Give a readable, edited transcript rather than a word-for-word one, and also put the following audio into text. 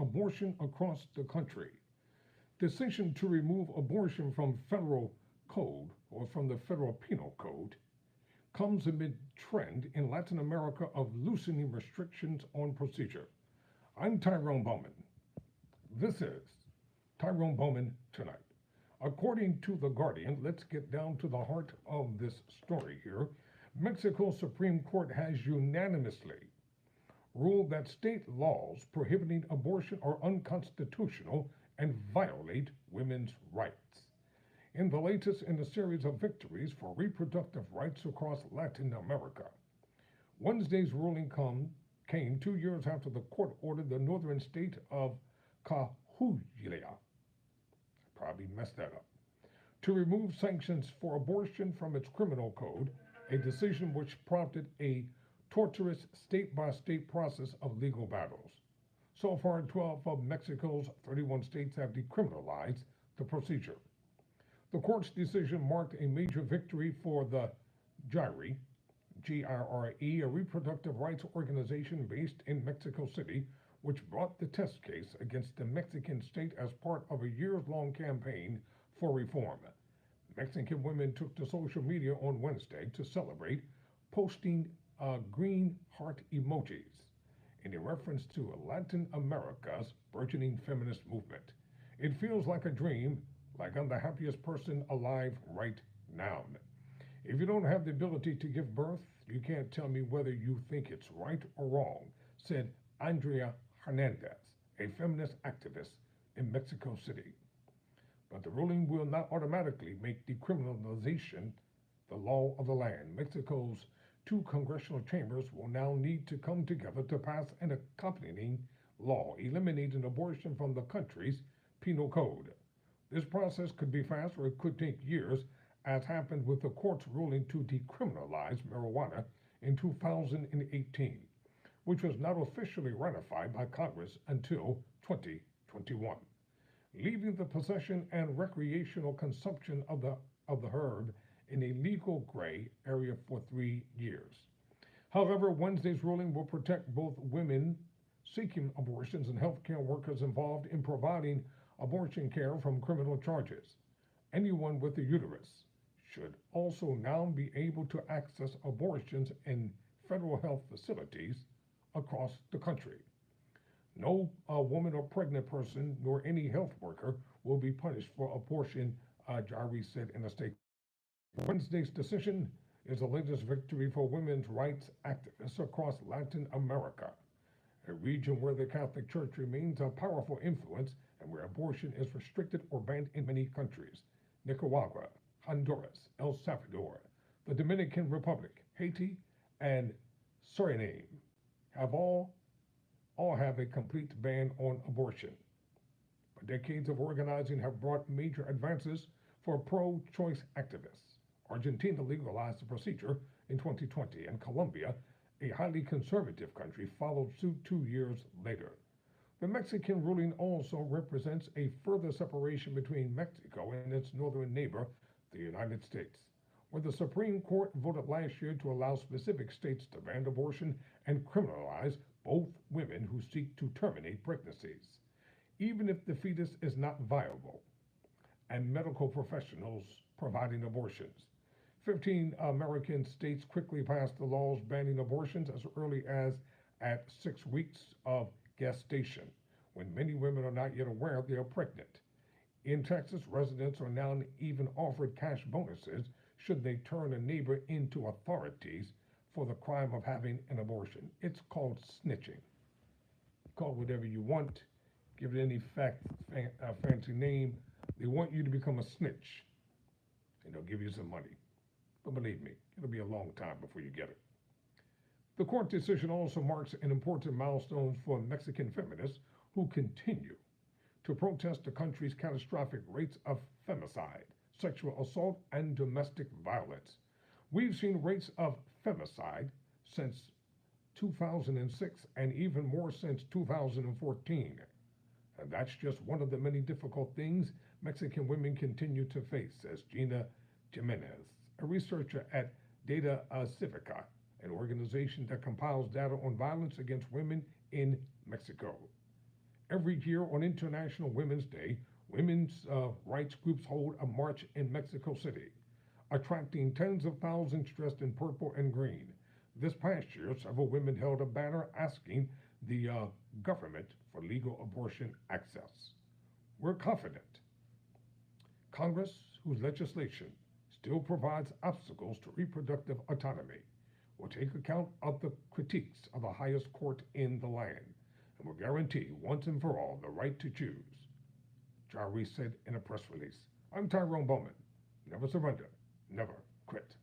abortion across the country. Decision to remove abortion from federal code or from the federal penal code comes amid trend in Latin America of loosening restrictions on procedure. I'm Tyrone Bowman. This is Tyrone Bowman Tonight. According to The Guardian, let's get down to the heart of this story here. Mexico's Supreme Court has unanimously ruled that state laws prohibiting abortion are unconstitutional and violate women's rights. In the latest in a series of victories for reproductive rights across Latin America, Wednesday's ruling came 2 years after the court ordered the northern state of Coahuila, I probably messed that up, to remove sanctions for abortion from its criminal code, a decision which prompted a torturous state-by-state process of legal battles. So far, 12 of Mexico's 31 states have decriminalized the procedure. The court's decision marked a major victory for the GIRE, G-I-R-E, a reproductive rights organization based in Mexico City, which brought the test case against the Mexican state as part of a years-long campaign for reform. Mexican women took to social media on Wednesday to celebrate, posting green heart emojis in a reference to Latin America's burgeoning feminist movement. It feels like a dream, like I'm the happiest person alive right now. If you don't have the ability to give birth, you can't tell me whether you think it's right or wrong, said Andrea Hernandez, a feminist activist in Mexico City. But the ruling will not automatically make decriminalization the law of the land. Mexico's two congressional chambers will now need to come together to pass an accompanying law eliminating abortion from the country's penal code. This process could be fast or it could take years, as happened with the court's ruling to decriminalize marijuana in 2018, which was not officially ratified by Congress until 2021, leaving the possession and recreational consumption of the herb in a legal gray area for 3 years. However, Wednesday's ruling will protect both women seeking abortions and healthcare workers involved in providing abortion care from criminal charges. Anyone with a uterus should also now be able to access abortions in federal health facilities across the country. No woman or pregnant person nor any health worker will be punished for abortion, Jari said in a statement. Wednesday's decision is the latest victory for women's rights activists across Latin America, a region where the Catholic Church remains a powerful influence and where abortion is restricted or banned in many countries. Nicaragua, Honduras, El Salvador, the Dominican Republic, Haiti, and Suriname have all have a complete ban on abortion. But decades of organizing have brought major advances for pro-choice activists. Argentina legalized the procedure in 2020, and Colombia, a highly conservative country, followed suit 2 years later. The Mexican ruling also represents a further separation between Mexico and its northern neighbor, the United States, where the Supreme Court voted last year to allow specific states to ban abortion and criminalize both women who seek to terminate pregnancies, even if the fetus is not viable, and medical professionals providing abortions. 15 American states quickly passed the laws banning abortions as early as at 6 weeks of gestation, when many women are not yet aware they are pregnant. In Texas, residents are now even offered cash bonuses should they turn a neighbor into authorities for the crime of having an abortion. It's called snitching. Call it whatever you want, give it any fancy name. They want you to become a snitch, and they'll give you some money. But believe me, it'll be a long time before you get it. The court decision also marks an important milestone for Mexican feminists who continue to protest the country's catastrophic rates of femicide, sexual assault, and domestic violence. We've seen rates of femicide since 2006 and even more since 2014. And that's just one of the many difficult things Mexican women continue to face, says Gina Jimenez, a researcher at Data Civica, an organization that compiles data on violence against women in Mexico. Every year on International Women's Day, women's rights groups hold a march in Mexico City, attracting tens of thousands dressed in purple and green. This past year, several women held a banner asking the government for legal abortion access. We're confident Congress, whose legislation still provides obstacles to reproductive autonomy, will take account of the critiques of the highest court in the land and will guarantee once and for all the right to choose. John Reese said in a press release. I'm Tyrone Bowman. Never surrender, never quit.